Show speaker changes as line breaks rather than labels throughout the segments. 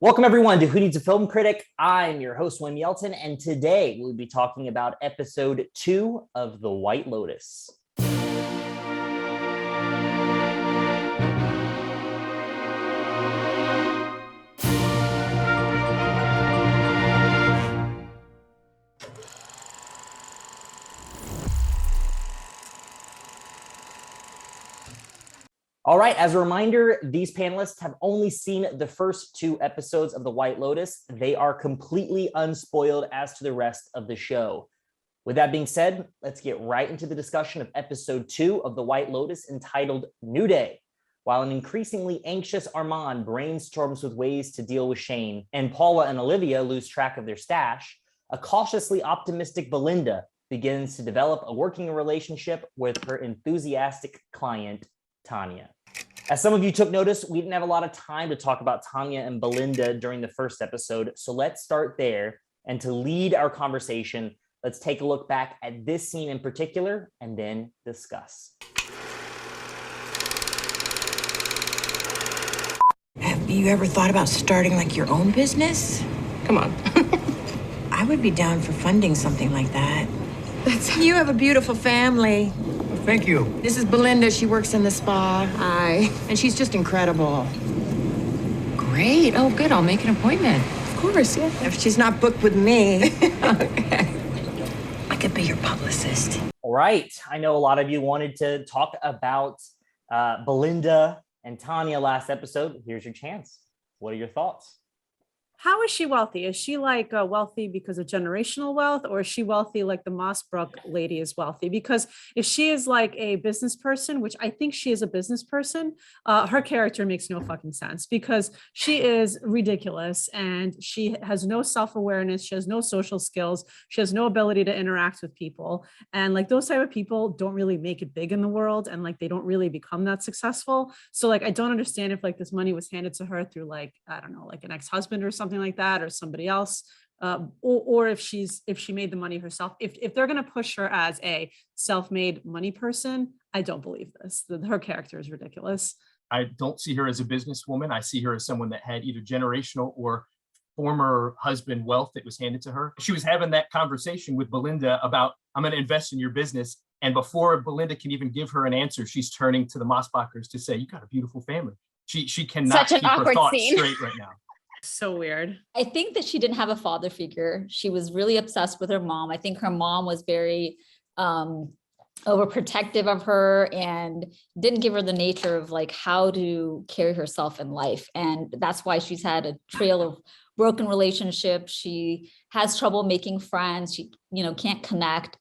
Welcome everyone to Who Needs a Film Critic. I'm your host, William Yelton, and today we'll be talking about episode 2 of The White Lotus. All right, as a reminder, these panelists have only seen the first 2 episodes of The White Lotus. They are completely unspoiled as to the rest of the show. With that being said, let's get right into the discussion of episode 2 of The White Lotus, entitled New Day. While an increasingly anxious Armond brainstorms with ways to deal with Shane, and Paula and Olivia lose track of their stash, a cautiously optimistic Belinda begins to develop a working relationship with her enthusiastic client, Tonya. As some of you took notice, we didn't have a lot of time to talk about Tonya and Belinda during the first episode, so let's start there. And to lead our conversation, let's take a look back at this scene in particular and then discuss.
Have you ever thought about starting like your own business?
Come on.
I would be down for funding something like that. You have a beautiful family.
Thank you.
This is Belinda. She works in the spa.
Hi.
And she's just incredible.
Great. Oh, good. I'll make an appointment.
Of course, yeah. If she's not booked with me.
Okay.
I could be your publicist.
All right. I know a lot of you wanted to talk about Belinda and Tonya last episode. Here's your chance. What are your thoughts?
How is she wealthy? Is she like wealthy because of generational wealth, or is she wealthy like the Mossbrook lady is wealthy? Because if she is like a business person, which I think she is a business person, her character makes no fucking sense because she is ridiculous and she has no self-awareness. She has no social skills. She has no ability to interact with people. And like those type of people don't really make it big in the world, and like they don't really become that successful. So like I don't understand if like this money was handed to her through like, I don't know, like an ex-husband or something like that, or somebody else, or if she made the money herself. If they're going to push her as a self-made money person, I don't believe this. Her character is ridiculous.
I don't see her as a businesswoman. I see her as someone that had either generational or former husband wealth that was handed to her. She was having that conversation with Belinda about, I'm going to invest in your business. And before Belinda can even give her an answer, she's turning to the Mossbachers to say, you got a beautiful family. She cannot keep her thoughts straight right now.
So weird.
I think that she didn't have a father figure. She was really obsessed with her mom. I think her mom was very overprotective of her and didn't give her the nature of like how to carry herself in life. And that's why she's had a trail of broken relationships. She has trouble making friends. She, can't connect.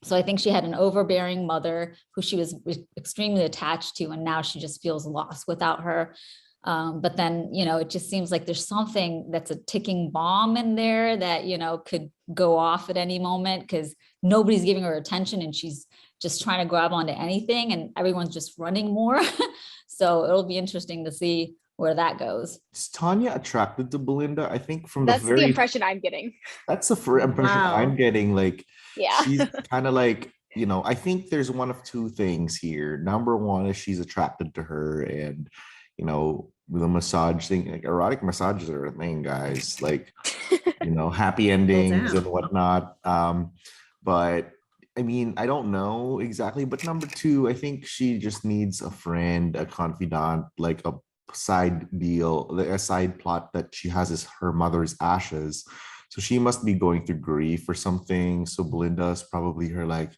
So I think she had an overbearing mother who she was extremely attached to, and now she just feels lost without her. But then, it just seems like there's something that's a ticking bomb in there that, could go off at any moment because nobody's giving her attention and she's just trying to grab onto anything and everyone's just running more. So it'll be interesting to see where that goes.
Is Tonya attracted to Belinda? I think
that's the impression I'm getting.
That's the impression I'm getting. Like,
yeah,
she's kind of like, I think there's one of two things here. Number one is she's attracted to her, and the massage thing, like erotic massages are a thing, guys, like, happy endings and whatnot. But I mean, I don't know exactly, but number two, I think she just needs a friend, a confidant, like a side deal, a side plot that she has is her mother's ashes. So she must be going through grief or something. So Belinda's probably her, like,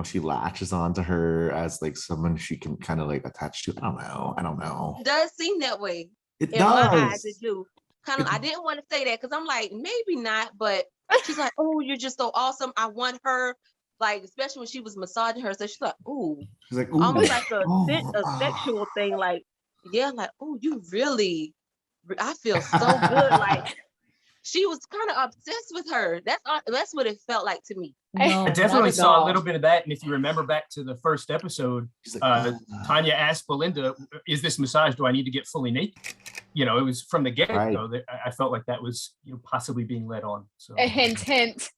she latches onto her as like someone she can kind of like attach to. I don't know.
It does seem that way.
It
in
does.
My eyes, it do. Kind of. I didn't want to say that because I'm like, maybe not, but she's like, oh, you're just so awesome. I want her, like, especially when she was massaging her. So she's like, ooh.
She's like, ooh.
Almost like a sexual thing. Like, yeah, like, oh, you really, I feel so good. Like, she was kind of obsessed with her. That's what it felt like to me.
No,
I definitely saw a little bit of that. And if you remember back to the first episode, like, Tonya asked Belinda, is this massage, do I need to get fully naked? It was from the get-go that I felt like that was possibly being led on. So
a hint.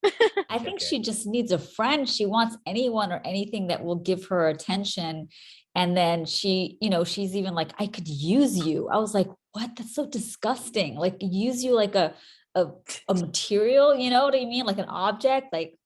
I think she just needs a friend. She wants anyone or anything that will give her attention. And then she, she's even like, I could use you. I was like, what? That's so disgusting. Like use you like a material, you know what I mean? Like an object. Like,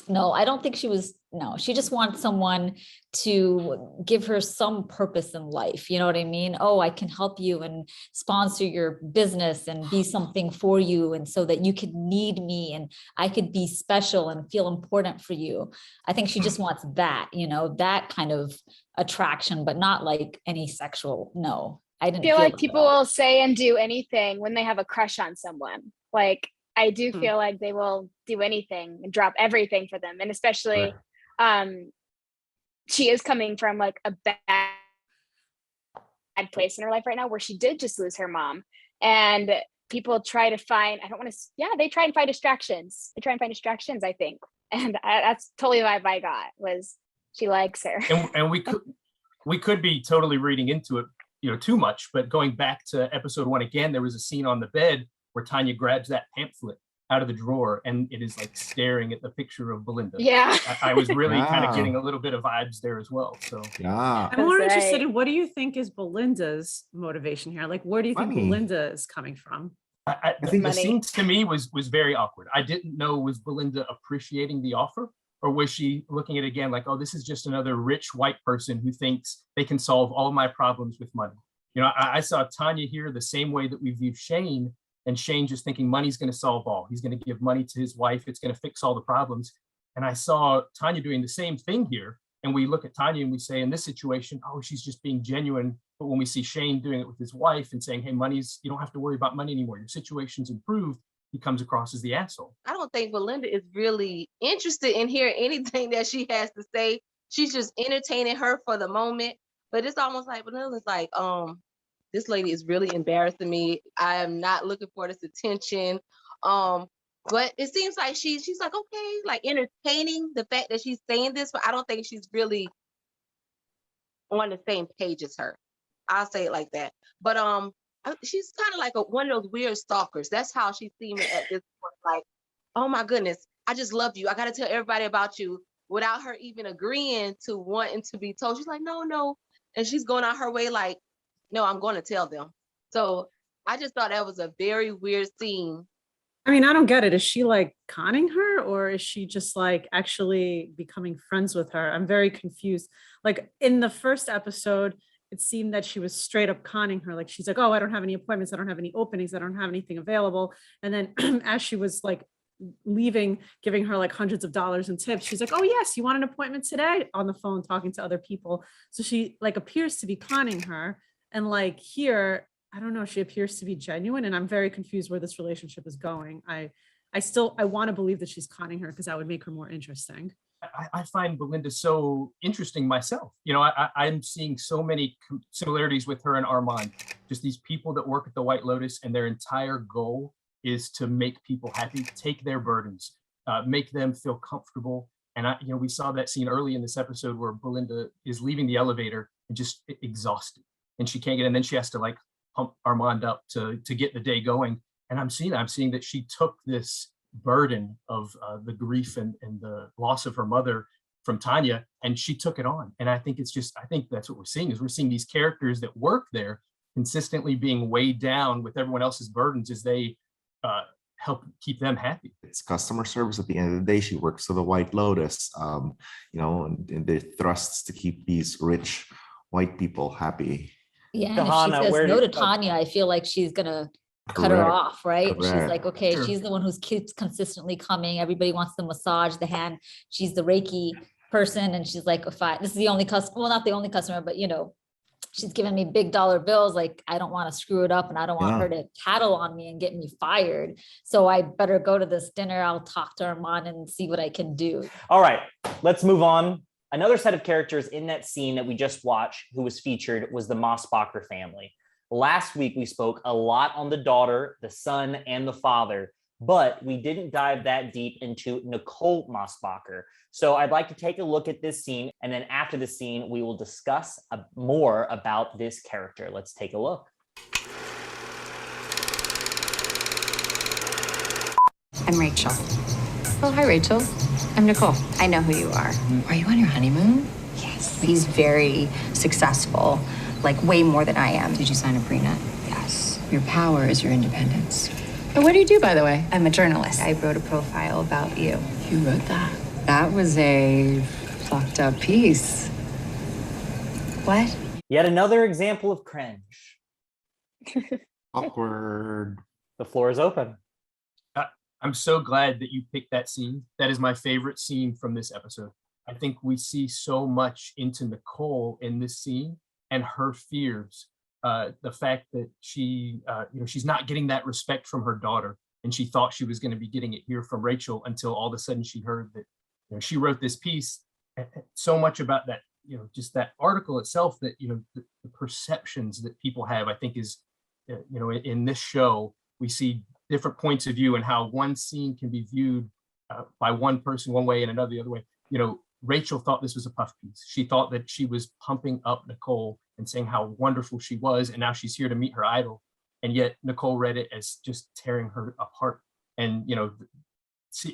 no, I don't think she was, no, she just wants someone to give her some purpose in life. You know what I mean? Oh, I can help you and sponsor your business and be something for you. And so that you could need me and I could be special and feel important for you. I think she just wants that, you know, that kind of attraction, but not like any sexual. No, I didn't
feel like
it
people
at all.
will say and do anything when they have a crush on someone. Like I do feel like they will do anything and drop everything for them. And especially she is coming from like a bad place in her life right now where she did just lose her mom. And people try to find, they try and find distractions. They try and find distractions, I think. And that's totally the vibe I got, was she likes her.
And we could be totally reading into it, you know, too much, but going back to episode 1 again, there was a scene on the bed where Tonya grabs that pamphlet out of the drawer and it is like staring at the picture of Belinda.
Yeah.
I was really kind of getting a little bit of vibes there as well. So
I'm more interested in, what do you think is Belinda's motivation here? Like, where do you think Belinda is coming from?
I think the scene to me was very awkward. I didn't know, was Belinda appreciating the offer, or was she looking at it again like, oh, this is just another rich white person who thinks they can solve all my problems with money. You know, I saw Tonya here the same way that we view Shane, and Shane just thinking money's going to solve all. He's going to give money to his wife. It's going to fix all the problems. And I saw Tonya doing the same thing here. And we look at Tonya and we say, in this situation, oh, she's just being genuine. But when we see Shane doing it with his wife and saying, hey, you don't have to worry about money anymore. Your situation's improved, he comes across as the asshole.
I don't think Belinda is really interested in hearing anything that she has to say. She's just entertaining her for the moment. But it's almost like Belinda's like, this lady is really embarrassing me. I am not looking for this attention. But it seems like she's like, okay, like entertaining the fact that she's saying this, but I don't think she's really on the same page as her. I'll say it like that. But she's kind of like one of those weird stalkers. That's how she's seeming at this point. Like, oh my goodness, I just love you. I got to tell everybody about you, without her even agreeing to wanting to be told. She's like, no. And she's going out her way like, no, I'm going to tell them. So I just thought that was a very weird scene.
I mean, I don't get it. Is she like conning her, or is she just like actually becoming friends with her? I'm very confused. Like in the first episode, it seemed that she was straight up conning her. Like she's like, oh, I don't have any appointments. I don't have any openings. I don't have anything available. And then as she was like leaving, giving her like hundreds of dollars in tips, she's like, oh yes, you want an appointment today? On the phone talking to other people. So she like appears to be conning her. And like here, I don't know, she appears to be genuine, and I'm very confused where this relationship is going. I want to believe that she's conning her because that would make her more interesting.
I find Belinda so interesting myself. You know, I'm seeing so many similarities with her and Armond. Just these people that work at the White Lotus, and their entire goal is to make people happy, take their burdens, make them feel comfortable. And we saw that scene early in this episode where Belinda is leaving the elevator and just exhausted, and she can't get in. Then she has to like pump Armond up to get the day going. And I'm seeing that she took this burden of the grief and the loss of her mother from Tonya, and she took it on. And I think that's what we're seeing, is we're seeing these characters that work there consistently being weighed down with everyone else's burdens as they help keep them happy.
It's customer service at the end of the day. She works for the White Lotus, and the thrusts to keep these rich white people happy.
Yeah, and if she says no to Tonya, I feel like she's gonna cut her off, right? Correct. She's like, okay, sure. She's the one who keeps consistently coming. Everybody wants the massage, the hand. She's the Reiki person, and she's like, this is the only customer. Well, not the only customer, but she's giving me big dollar bills. Like, I don't want to screw it up, and I don't want her to tattle on me and get me fired. So I better go to this dinner. I'll talk to Armond and see what I can do.
All right, let's move on. Another set of characters in that scene that we just watched who was featured was the Mossbacher family. Last week, we spoke a lot on the daughter, the son, and the father, but we didn't dive that deep into Nicole Mossbacher. So I'd like to take a look at this scene, and then after the scene, we will discuss more about this character. Let's take a look.
I'm Rachel. Oh, hi, Rachel. I'm Nicole. I know who you are. Are you on your honeymoon? Yes. He's very successful, like way more than I am. Did you sign a prenup? Yes. Your power is your independence. But what do you do, by the way?
I'm a journalist. I wrote a profile about you.
You wrote that. That was a fucked up piece.
What?
Yet another example of cringe.
Awkward.
The floor is open.
I'm so glad that you picked that scene. That is my favorite scene from this episode. I think we see so much into Nicole in this scene and her fears. The fact that she, she's not getting that respect from her daughter, and she thought she was going to be getting it here from Rachel until all of a sudden she heard that she wrote this piece. So much about that, just that article itself, that the perceptions that people have, I think is, in this show we see different points of view and how one scene can be viewed by one person one way and another the other way. Rachel thought this was a puff piece. She thought that she was pumping up Nicole and saying how wonderful she was, and now she's here to meet her idol. And yet Nicole read it as just tearing her apart, and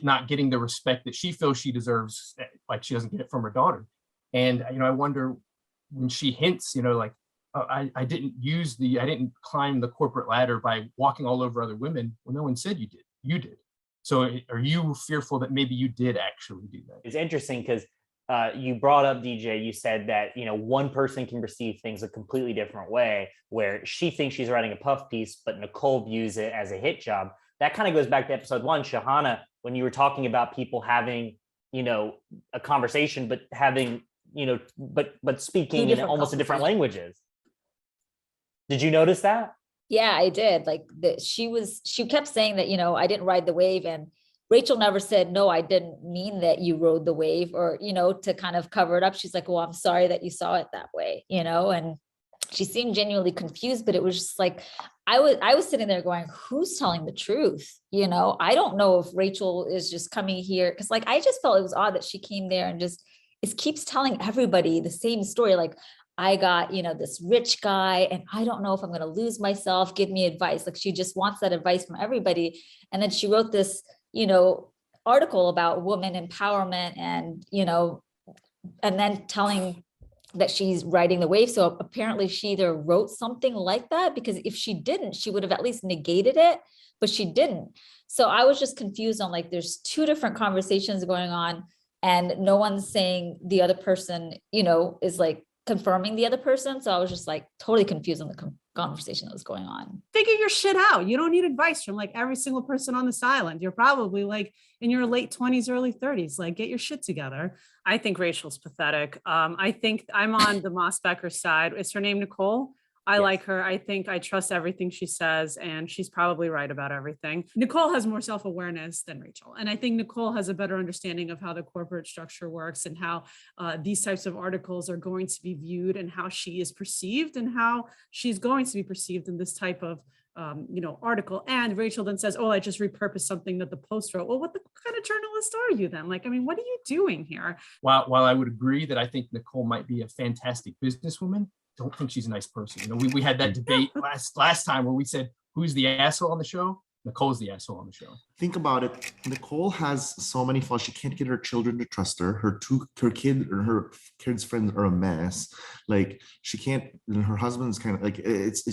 not getting the respect that she feels she deserves, like she doesn't get it from her daughter. And I wonder when she hints, I didn't climb the corporate ladder by walking all over other women. Well, no one said you did. You did. So are you fearful that maybe you did actually do that?
It's interesting because you brought up, DJ, you said that, one person can perceive things a completely different way, where she thinks she's writing a puff piece, but Nicole views it as a hit job. That kind of goes back to episode 1, Shahana, when you were talking about people having, a conversation, but having, but speaking in almost a different languages. Did you notice that?
Yeah, I did. Like she kept saying that, I didn't ride the wave, and Rachel never said, no, I didn't mean that you rode the wave, or, to kind of cover it up. She's like, well, I'm sorry that you saw it that way, and she seemed genuinely confused, but it was just like, I was sitting there going, who's telling the truth? I don't know if Rachel is just coming here. Cause like, I just felt it was odd that she came there and just keeps telling everybody the same story. Like, I got, this rich guy, and I don't know if I'm going to lose myself. Give me advice. Like, she just wants that advice from everybody. And then she wrote this, article about woman empowerment, and, and then telling that she's riding the wave. So apparently she either wrote something like that, because if she didn't, she would have at least negated it, but she didn't. So I was just confused on, like, there's two different conversations going on, and no one's saying the other person, is like confirming the other person. So I was just like totally confused on the conversation that was going on.
Figure your shit out. You don't need advice from like every single person on this island. You're probably like in your late 20s, early 30s. Like, get your shit together. I think Rachel's pathetic. I think I'm on the Moss Becker side. Is her name Nicole? I like her. I think I trust everything she says, and she's probably right about everything. Nicole has more self-awareness than Rachel. And I think Nicole has a better understanding of how the corporate structure works, and how these types of articles are going to be viewed, and how she is perceived, and how she's going to be perceived in this type of article. And Rachel then says, oh, I just repurposed something that the Post wrote. Well, what kind of journalist are you then? Like, I mean, what are you doing here?
While I would agree that I think Nicole might be a fantastic businesswoman, don't think she's a nice person. We had that debate last time where we said, who's the asshole on the show? Nicole's the asshole on the show.
Think about it. Nicole has so many flaws. She can't get her children to trust her. Her kids' friends are a mess. Like, she can't. Her husband's kind of like,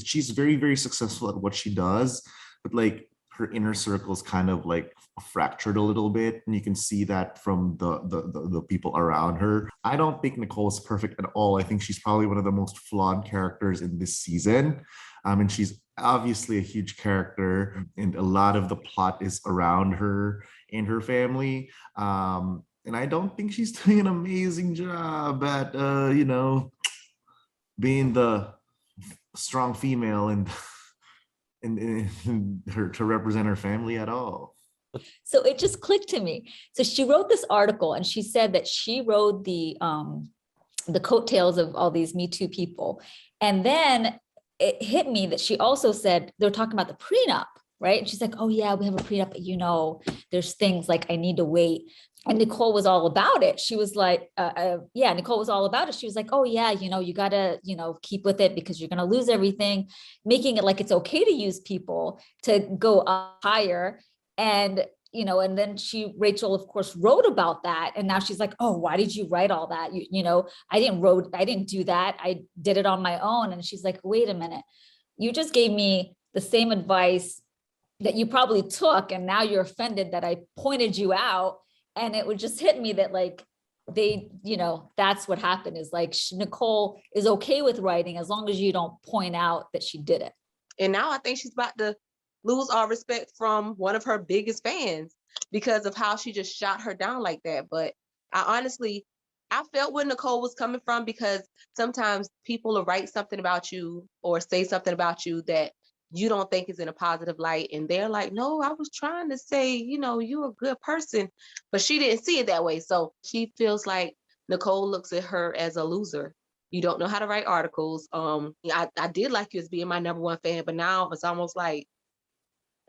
she's very, very successful at what she does, but like her inner circle is kind of like fractured a little bit, and you can see that from the people around her. I don't think Nicole is perfect at all. I think she's probably one of the most flawed characters in this season, and she's obviously a huge character, and a lot of the plot is around her and her family. And I don't think she's doing an amazing job at being the strong female and her to represent her family at all.
So it just clicked to me. So she wrote this article, and she said that she rode the coattails of all these Me Too people. And then it hit me that she also said, they're talking about the prenup, right? And she's like, oh yeah, we have a prenup, but there's things like I need to wait. And Nicole was all about it. She was like, Nicole was all about it. She was like, oh yeah, you gotta, keep with it because you're gonna lose everything, making it like it's okay to use people to go up higher. And, and then Rachel, of course, wrote about that. And now she's like, oh, why did you write all that? I didn't do that. I did it on my own. And she's like, wait a minute, you just gave me the same advice that you probably took, and now you're offended that I pointed you out. And it would just hit me that like they, that's what happened, is like Nicole is okay with writing as long as you don't point out that she did it.
And now I think she's about to lose all respect from one of her biggest fans because of how she just shot her down like that. But I felt where Nicole was coming from, because sometimes people will write something about you or say something about you that you don't think is in a positive light. And they're like, no, I was trying to say, you're a good person, but she didn't see it that way. So she feels like Nicole looks at her as a loser. You don't know how to write articles. I did like you as being my number one fan, but now it's almost like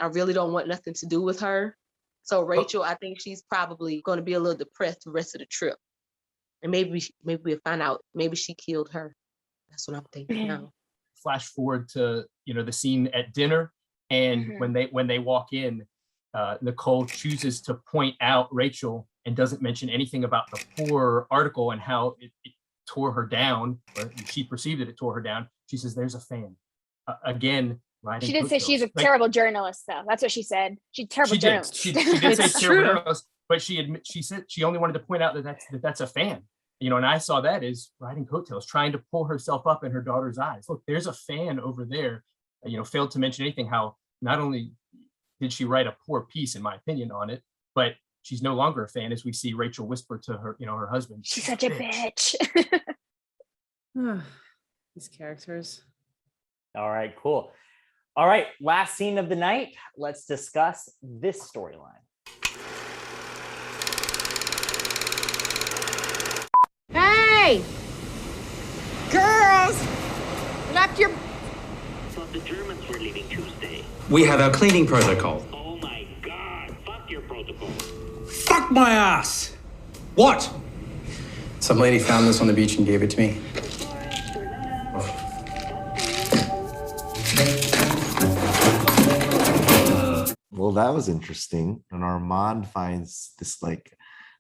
I really don't want nothing to do with her. So Rachel, I think she's probably going to be a little depressed the rest of the trip. And maybe we'll find out, maybe she killed her. That's what I'm thinking now.
Flash forward to the scene at dinner, and when they walk in, Nicole chooses to point out Rachel and doesn't mention anything about the poor article and how it tore her down, or she perceived that it tore her down. She says, "There's a fan." Again, riding
She did say
coattails.
she's a terrible journalist, though. That's what she said. She's a terrible journalist.
She did say terrible journalist, but she said she only wanted to point out that that's a fan. And I saw that as riding coattails, trying to pull herself up in her daughter's eyes. Look, there's a fan over there. Failed to mention anything how not only did she write a poor piece, in my opinion, on it, but she's no longer a fan, as we see Rachel whisper to her, her husband.
She's such a bitch.
These characters.
All right, cool. All right, last scene of the night. Let's discuss this storyline.
Hey! Girls! Left your...
Thought the Germans were leaving Tuesday.
We have our cleaning protocol.
Oh my God, fuck your protocol.
Fuck my ass! What? Some lady found this on the beach and gave it to me.
Well, that was interesting. And Armand finds this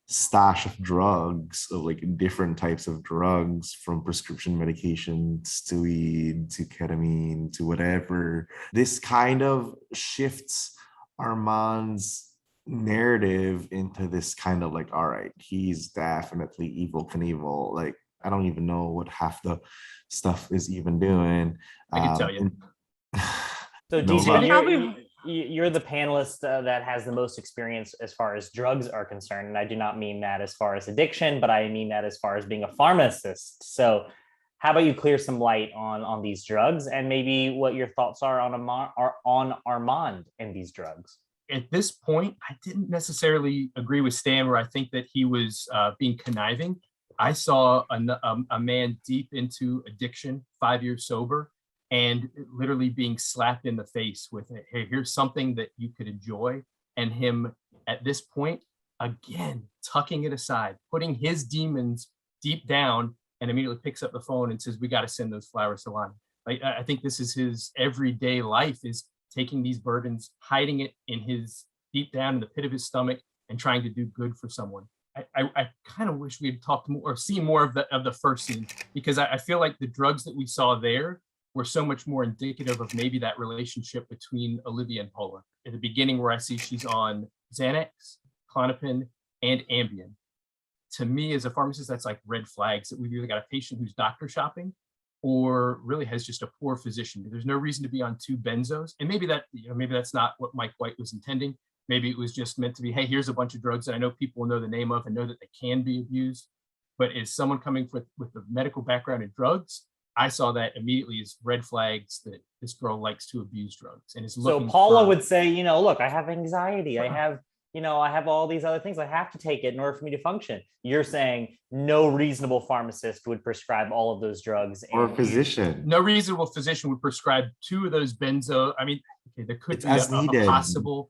stash of drugs, of different types of drugs, from prescription medications to weed to ketamine to whatever. This kind of shifts Armand's narrative into this kind of all right, he's definitely evil Knievel. I don't even know what half the stuff is even doing.
I can tell you.
So
No,
DC, you're the panelist that has the most experience as far as drugs are concerned. And I do not mean that as far as addiction, but I mean that as far as being a pharmacist. So how about you clear some light on these drugs, and maybe what your thoughts are on Armand and these drugs?
At this point, I didn't necessarily agree with Stan, where I think that he was being conniving. I saw a man deep into addiction, 5 years sober, and literally being slapped in the face with, hey, here's something that you could enjoy. And him at this point, again, tucking it aside, putting his demons deep down, and immediately picks up the phone and says, we got to send those flowers to Lonnie. I think this is his everyday life, is taking these burdens, hiding it in his deep down in the pit of his stomach, and trying to do good for someone. I kind of wish we had talked more or seen more of the first scene, because I feel like the drugs that we saw there were so much more indicative of maybe that relationship between Olivia and Paula. At the beginning, where I see she's on Xanax, Klonopin, and Ambien. To me, as a pharmacist, that's like red flags that we've either got a patient who's doctor shopping or really has just a poor physician. There's no reason to be on 2 benzos. And maybe that's not what Mike White was intending. Maybe it was just meant to be, hey, here's a bunch of drugs that I know people will know the name of and know that they can be abused. But as someone coming with a medical background in drugs, I saw that immediately as red flags that this girl likes to abuse drugs and is looking.
So Paula would say, look, I have anxiety. I have all these other things. I have to take it in order for me to function. You're saying no reasonable pharmacist would prescribe all of those drugs.
Or physician.
No reasonable physician would prescribe 2 of those benzo. I mean, okay, there could be a possible,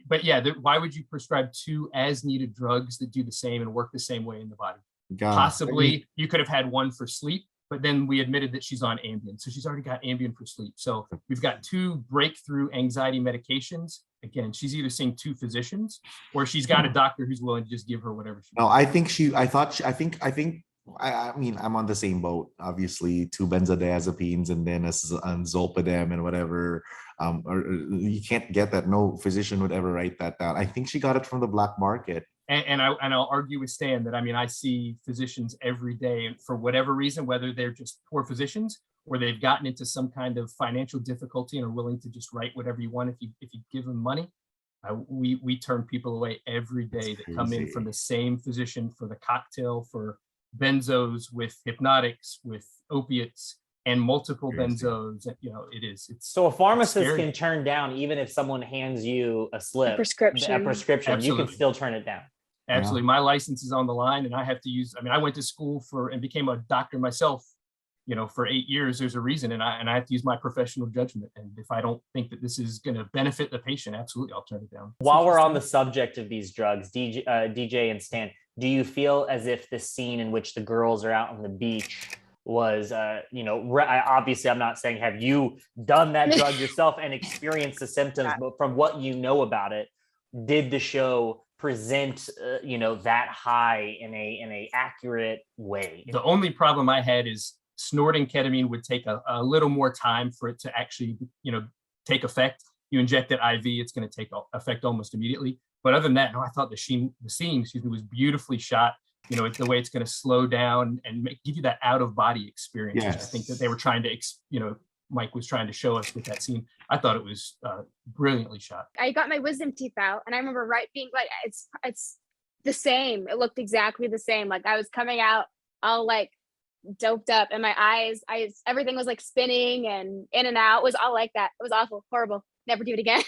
but yeah, why would you prescribe 2 as needed drugs that do the same and work the same way in the body? Possibly you could have had 1 for sleep, but then we admitted that she's on Ambien. So she's already got Ambien for sleep. So we've got 2 breakthrough anxiety medications. Again, she's either seeing 2 physicians or she's got a doctor who's willing to just give her whatever she wants.
No, I think I mean, I'm on the same boat. Obviously, 2 benzodiazepines and then a zolpidem and whatever. Or you can't get that. No physician would ever write that down. I think she got it from the black market.
And I'll argue with Stan that, I mean, I see physicians every day, and for whatever reason, whether they're just poor physicians or they've gotten into some kind of financial difficulty and are willing to just write whatever you want if you give them money, we turn people away every day that come in from the same physician for the cocktail for benzos with hypnotics, with opiates, and multiple benzos. You know, it's
so a pharmacist can turn down even if someone hands you a slip, a prescription.
Absolutely.
You can still turn it down.
Absolutely. My license is on the line, and I have to use, I mean, I went to school and became a doctor myself, you know, for 8 years. There's a reason, and I have to use my professional judgment. And if I don't think that this is going to benefit the patient, absolutely, I'll turn it down.
While we're on the subject of these drugs, DJ and Stan, do you feel as if the scene in which the girls are out on the beach was, obviously I'm not saying have you done that drug yourself and experienced the symptoms, but from what you know about it, did the show present that high in a accurate way?
The only problem I had is snorting ketamine would take a little more time for it to actually take effect. You inject it IV, it's going to take effect almost immediately. But other than that, no, I thought the scene was beautifully shot. You know, the way it's going to slow down and give you that out of body experience. Yes. I think that they were trying to, Mike was trying to show us with that scene. I thought it was brilliantly shot.
I got my wisdom teeth out, and I remember being like, it's the same. It looked exactly the same. Like I was coming out all like doped up, and my eyes, everything was like spinning and in and out. It was all like that. It was awful, horrible. Never do it again.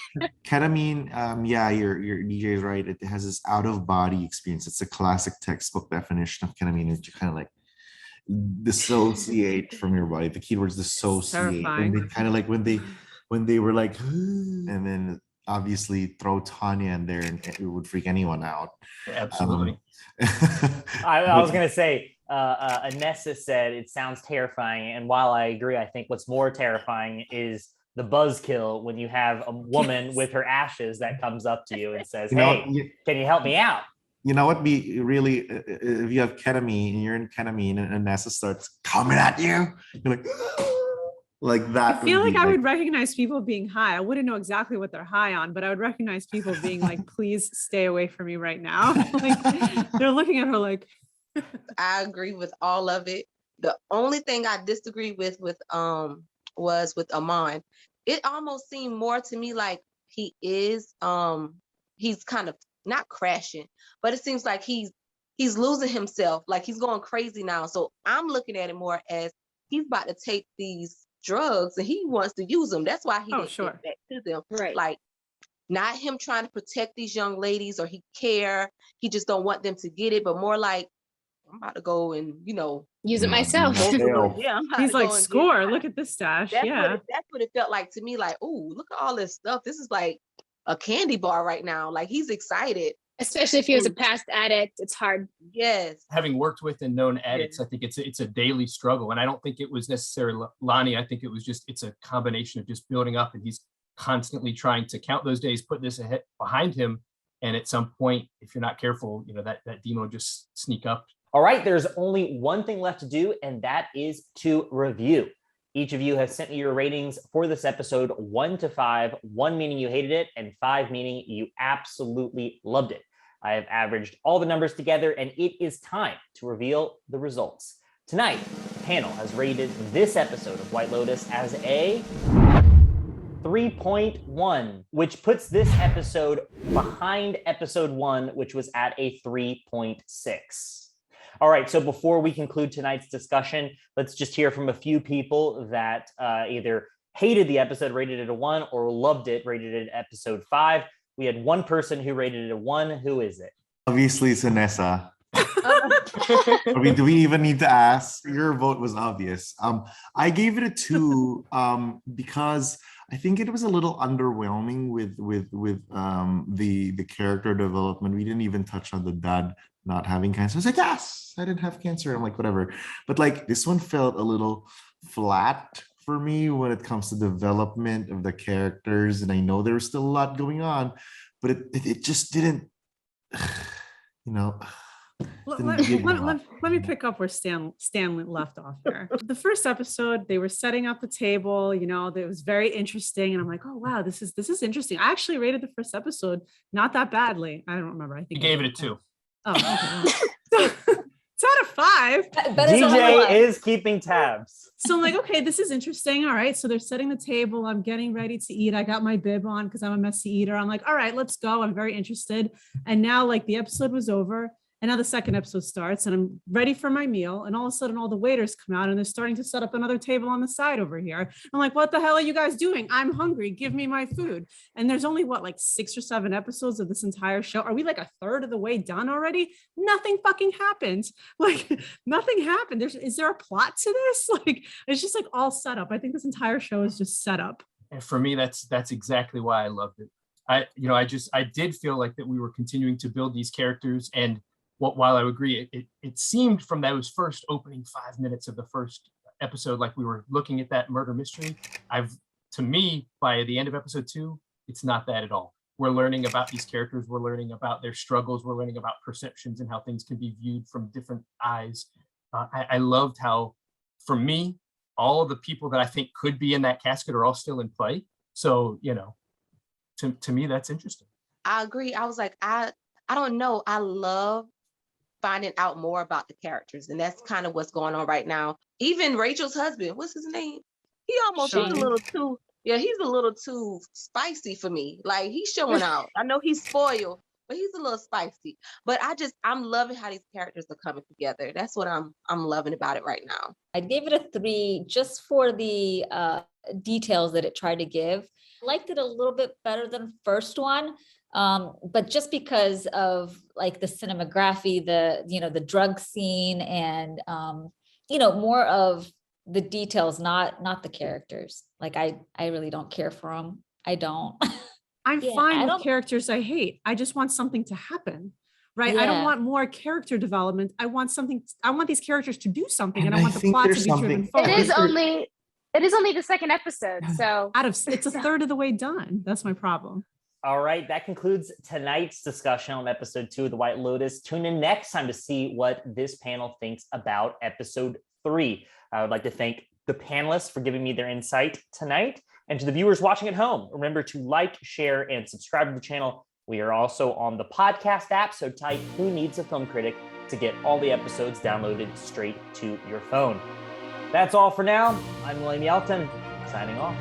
Ketamine, your DJ is right. It has this out of body experience. It's a classic textbook definition of ketamine. That you kind of like dissociate from your body. The keyword is dissociate. And they kind of like when they were like, and then obviously throw Tonya in there, and it would freak anyone out.
Absolutely.
I was gonna say, Anessa said it sounds terrifying, and while I agree, I think what's more terrifying is the buzzkill when you have a woman with her ashes that comes up to you and says, "Hey, can you help me out?"
You know what? Be really, if you have ketamine and you're in ketamine and Nessa starts coming at you, you're like that.
I feel like I would recognize people being high. I wouldn't know exactly what they're high on, but I would recognize people being like, "Please stay away from me right now." Like they're looking at her like.
I agree with all of it. The only thing I disagree with was with Armond. It almost seemed more to me like he is he's kind of not crashing, but it seems like he's losing himself, like he's going crazy now. So I'm looking at it more as he's about to take these drugs and he wants to use them. That's why he didn't get back to them. Right. Like not him trying to protect these young ladies or he care. He just don't want them to get it, but more like I'm about to go and
use it myself.
Yeah,
he's like, score. Look at this stash.
That's what it felt like to me. Like, oh, look at all this stuff. This is like a candy bar right now. Like he's excited,
especially if he was a past addict. It's hard.
Yes.
Having worked with and known addicts, I think it's a daily struggle, and I don't think it was necessarily Lonnie. I think it was it's a combination of just building up, and he's constantly trying to count those days, put this ahead behind him, and at some point, if you're not careful, that demo just sneak up.
All right, there's only one thing left to do, and that is to review. Each of you has sent me your ratings for this episode, 1 to 5, 1 meaning you hated it, and 5 meaning you absolutely loved it. I have averaged all the numbers together, and it is time to reveal the results. Tonight, the panel has rated this episode of White Lotus as a 3.1, which puts this episode behind episode 1, which was at a 3.6. All right, so before we conclude tonight's discussion, let's just hear from a few people that either hated the episode, rated it a 1, or loved it, rated it episode 5. We had one person who rated it a 1. Who is it?
Obviously, it's Anessa. Do we even need to ask? Your vote was obvious. I gave it a 2 because I think it was a little underwhelming with the character development. We didn't even touch on the dad not having cancer. I was like, yes, I didn't have cancer. I'm like, whatever. But like this one felt a little flat for me when it comes to development of the characters. And I know there was still a lot going on, but it just didn't,
Let
Didn't give up.
me pick up where Stanley left off here. The first episode, they were setting up the table, you know, it was very interesting. And I'm like, oh, wow, this is interesting. I actually rated the first episode not that badly. I don't remember. I think
You gave it a 2.
Oh, okay. It's out of 5.
DJ is keeping tabs.
So I'm like, okay, this is interesting. All right. So they're setting the table. I'm getting ready to eat. I got my bib on because I'm a messy eater. I'm like, all right, let's go. I'm very interested. And now like the episode was over. And now the second episode starts and I'm ready for my meal. And all of a sudden all the waiters come out and they're starting to set up another table on the side over here. I'm like, what the hell are you guys doing? I'm hungry. Give me my food. And there's only like 6 or 7 episodes of this entire show. Are we like a third of the way done already? Nothing fucking happened. Like nothing happened. Is there a plot to this? Like, it's just like all set up. I think this entire show is just set up.
And for me, that's exactly why I loved it. I did feel like that we were continuing to build these characters, and while I would agree, it seemed from those first opening 5 minutes of the first episode like we were looking at that murder mystery. To me, by the end of episode 2, it's not that at all. We're learning about these characters. We're learning about their struggles. We're learning about perceptions and how things can be viewed from different eyes. I loved how, for me, all of the people that I think could be in that casket are all still in play. So, you know, to me, that's interesting.
I agree. I was like, I don't know. I love finding out more about the characters, and that's kind of what's going on right now. Even Rachel's husband, what's his name? He's a little too, he's a little too spicy for me. Like he's showing out. I know he's spoiled, but he's a little spicy. But I'm loving how these characters are coming together. That's what I'm loving about it right now.
I gave it a 3 just for the details that it tried to give. I liked it a little bit better than the first one. But just because of like the cinematography, the drug scene and, more of the details, not the characters. Like I really don't care for them. I don't.
I'm fine with characters I hate. I just want something to happen, right?
Yeah.
I don't want more character development. I want these characters to do something, and I want the
think
plot to
there's
be driven
something-
forward.
It is only the second episode, so
It's a third of the way done. That's my problem.
All right, that concludes tonight's discussion on episode 2 of The White Lotus. Tune in next time to see what this panel thinks about episode 3. I would like to thank the panelists for giving me their insight tonight. And to the viewers watching at home, remember to like, share, and subscribe to the channel. We are also on the podcast app, so type "Who Needs a Film Critic" to get all the episodes downloaded straight to your phone. That's all for now. I'm William Yelton, signing off.